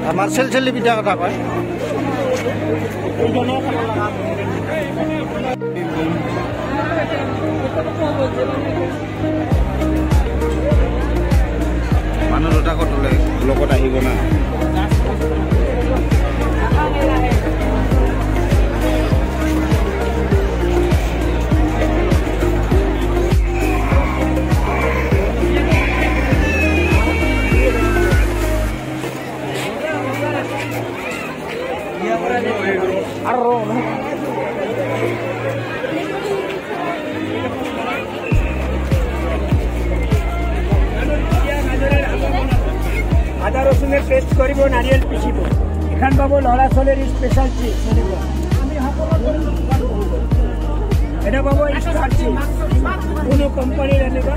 আমাৰ চেল বিদ্যাৰ কথা কয় মানুহ দুটাকো তোলে লগত আহিব না আদা রসুনের পেস্ট করব নারিয়েল পিসিব এখান পাবো লড়া চলের স্পেশাল চিজ এটা পাবো স্টার চিজ কোনো কোম্পানির এনেকা